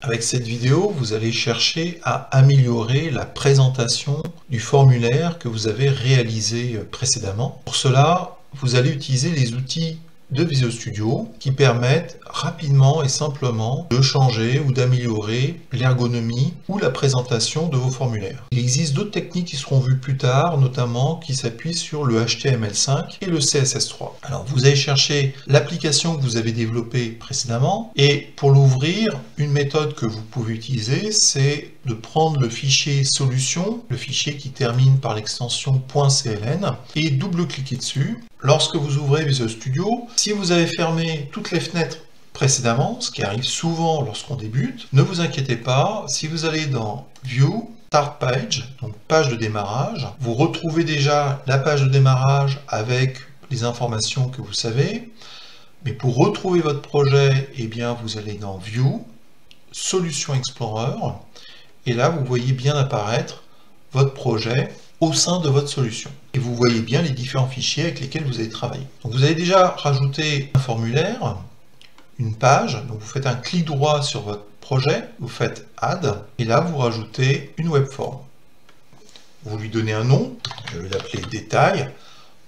Avec cette vidéo, vous allez chercher à améliorer la présentation du formulaire que vous avez réalisé précédemment. Pour cela, vous allez utiliser les outils de Visual Studio qui permettent rapidement et simplement de changer ou d'améliorer l'ergonomie ou la présentation de vos formulaires. Il existe d'autres techniques qui seront vues plus tard, notamment qui s'appuient sur le HTML5 et le CSS3. Alors vous allez chercher l'application que vous avez développée précédemment et pour l'ouvrir, une méthode que vous pouvez utiliser, c'est de prendre le fichier solution, le fichier qui termine par l'extension .cln et double-cliquer dessus. Lorsque vous ouvrez Visual Studio, si vous avez fermé toutes les fenêtres précédemment, ce qui arrive souvent lorsqu'on débute, ne vous inquiétez pas, si vous allez dans View, Start Page, donc page de démarrage, vous retrouvez déjà la page de démarrage avec les informations que vous savez, mais pour retrouver votre projet, eh bien, vous allez dans View, Solution Explorer, et là vous voyez bien apparaître votre projet au sein de votre solution. Et vous voyez bien les différents fichiers avec lesquels vous allez travailler. Donc vous avez déjà rajouté un formulaire, une page, donc vous faites un clic droit sur votre projet, vous faites Add, et là vous rajoutez une webform. Vous lui donnez un nom, je vais l'appeler Détail,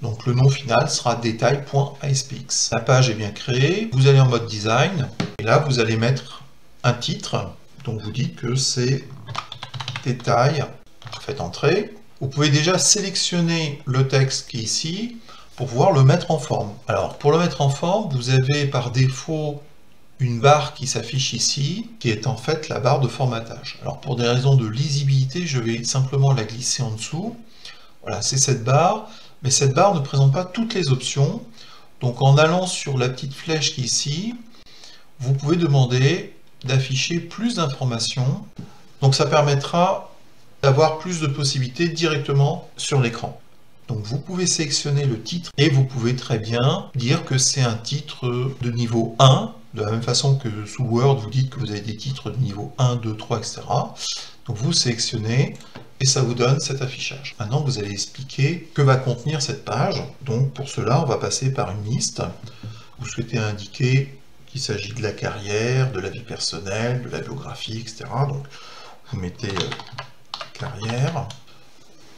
donc le nom final sera détail.aspx. La page est bien créée, vous allez en mode design, et là vous allez mettre un titre, donc vous dites que c'est Détail, faites entrer. Vous pouvez déjà sélectionner le texte qui est ici pour pouvoir le mettre en forme. Alors, pour le mettre en forme, vous avez par défaut une barre qui s'affiche ici, qui est en fait la barre de formatage. Alors, pour des raisons de lisibilité, je vais simplement la glisser en dessous. Voilà, c'est cette barre, mais cette barre ne présente pas toutes les options. Donc, en allant sur la petite flèche qui est ici, vous pouvez demander d'afficher plus d'informations. Donc, ça permettra d'avoir plus de possibilités directement sur l'écran. Donc vous pouvez sélectionner le titre et vous pouvez très bien dire que c'est un titre de niveau 1, de la même façon que sous Word vous dites que vous avez des titres de niveau 1, 2, 3, etc. Donc vous sélectionnez et ça vous donne cet affichage. Maintenant vous allez expliquer que va contenir cette page. Donc pour cela on va passer par une liste. Vous souhaitez indiquer qu'il s'agit de la carrière, de la vie personnelle, de la biographie, etc. Donc vous mettez carrière.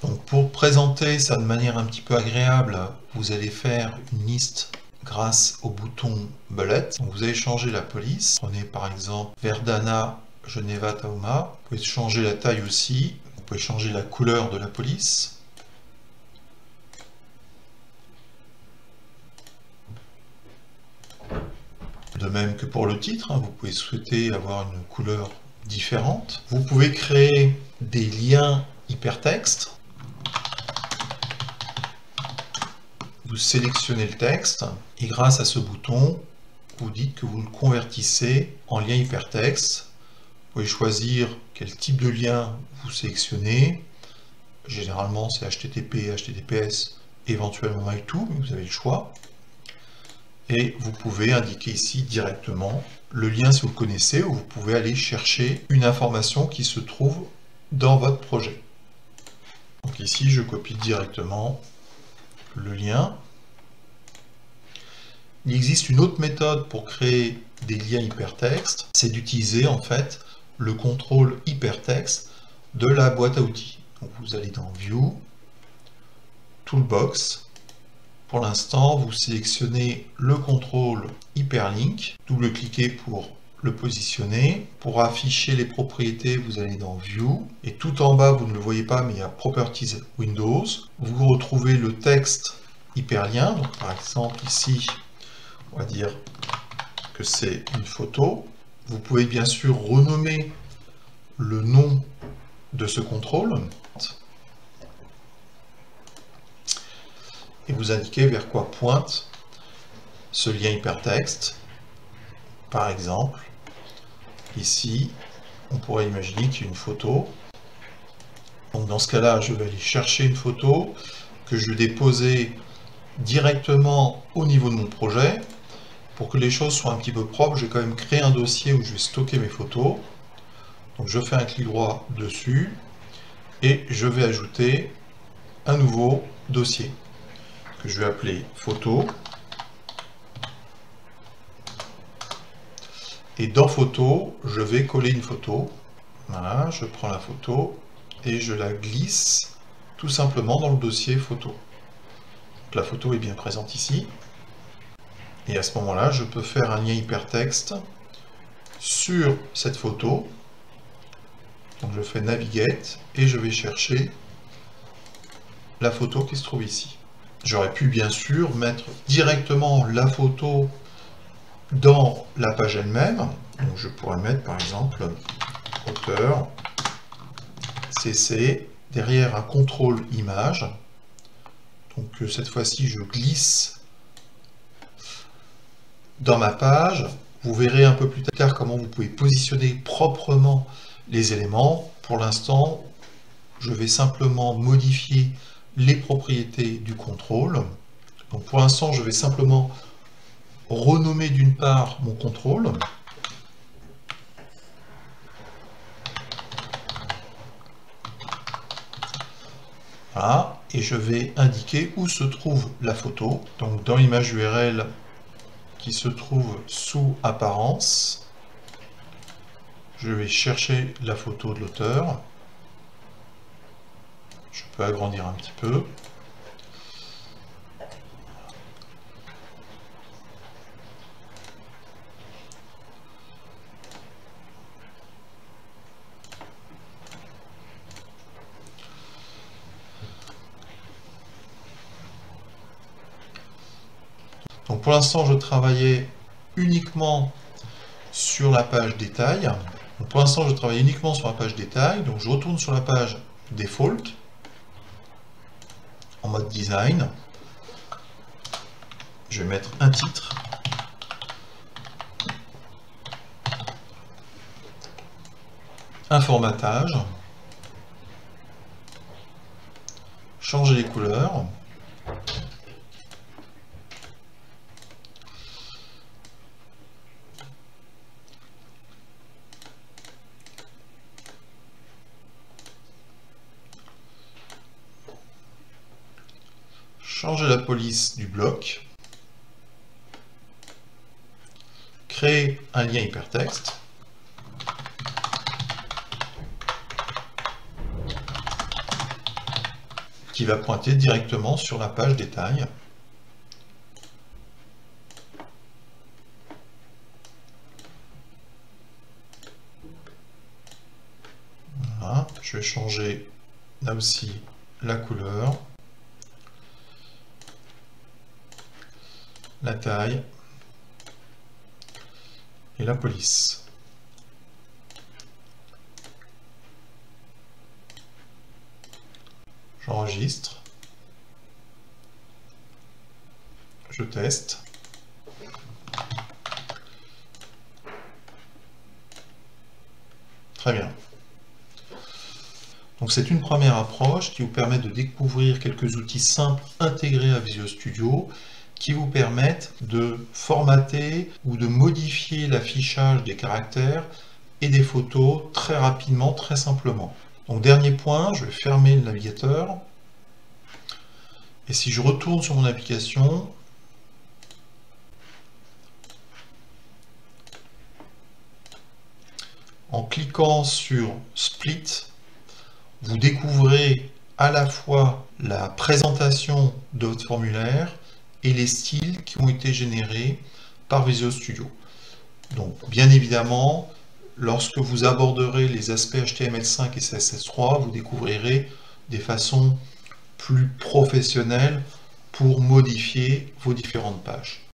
Donc pour présenter ça de manière un petit peu agréable, vous allez faire une liste grâce au bouton bullet. Donc vous allez changer la police. Prenez par exemple Verdana Geneva Tauma. Vous pouvez changer la taille aussi. Vous pouvez changer la couleur de la police. De même que pour le titre, vous pouvez souhaiter avoir une couleur différente. Vous pouvez créer des liens hypertextes. Vous sélectionnez le texte et grâce à ce bouton, vous dites que vous le convertissez en lien hypertexte. Vous pouvez choisir quel type de lien vous sélectionnez. Généralement, c'est HTTP, HTTPS, éventuellement MyToo, mais vous avez le choix. Et vous pouvez indiquer ici directement le lien si vous le connaissez, ou vous pouvez aller chercher une information qui se trouve dans votre projet. Donc ici, je copie directement le lien. Il existe une autre méthode pour créer des liens hypertextes, c'est d'utiliser en fait le contrôle hypertexte de la boîte à outils. Donc vous allez dans View, Toolbox. Pour l'instant, vous sélectionnez le contrôle hyperlink, double-cliquez pour le positionner. Pour afficher les propriétés, vous allez dans View, et tout en bas, vous ne le voyez pas, mais il y a Properties Windows. Vous retrouvez le texte hyperlien. Donc, par exemple, ici, on va dire que c'est une photo. Vous pouvez bien sûr renommer le nom de ce contrôle. Et vous indiquez vers quoi pointe ce lien hypertexte. Par exemple, ici, on pourrait imaginer qu'il y a une photo. Donc dans ce cas-là, je vais aller chercher une photo que je vais déposer directement au niveau de mon projet. Pour que les choses soient un petit peu propres, je vais quand même créer un dossier où je vais stocker mes photos. Donc je fais un clic droit dessus et je vais ajouter un nouveau dossier que je vais appeler photo. Et dans photo, je vais coller une photo. Voilà, je prends la photo et je la glisse tout simplement dans le dossier photo. Donc, la photo est bien présente ici. Et à ce moment-là, je peux faire un lien hypertexte sur cette photo. Donc je fais Navigate et je vais chercher la photo qui se trouve ici. J'aurais pu bien sûr mettre directement la photo dans la page elle-même. Donc je pourrais mettre par exemple auteur CC derrière un contrôle image. Donc cette fois-ci je glisse dans ma page. Vous verrez un peu plus tard comment vous pouvez positionner proprement les éléments. Pour l'instant, je vais simplement modifier les propriétés du contrôle. Donc pour l'instant, je vais simplement renommer d'une part mon contrôle. Voilà, et je vais indiquer où se trouve la photo. Donc dans l'image URL qui se trouve sous apparence, je vais chercher la photo de l'auteur. Je peux agrandir un petit peu. Donc pour l'instant, je travaillais uniquement sur la page détail. Donc pour l'instant, je travaille uniquement sur la page détail. Donc je retourne sur la page default en mode design. Je vais mettre un titre. Un formatage. Changer les couleurs. Changer la police du bloc, créer un lien hypertexte, qui va pointer directement sur la page détail. Voilà, je vais changer là aussi la couleur. La taille et la police. J'enregistre. Je teste. Très bien. Donc c'est une première approche qui vous permet de découvrir quelques outils simples intégrés à Visual Studio qui vous permettent de formater ou de modifier l'affichage des caractères et des photos très rapidement, très simplement. Donc dernier point, je vais fermer le navigateur. Et si je retourne sur mon application, en cliquant sur Split, vous découvrez à la fois la présentation de votre formulaire et les styles qui ont été générés par Visual Studio. Donc, bien évidemment, lorsque vous aborderez les aspects HTML5 et CSS3, vous découvrirez des façons plus professionnelles pour modifier vos différentes pages.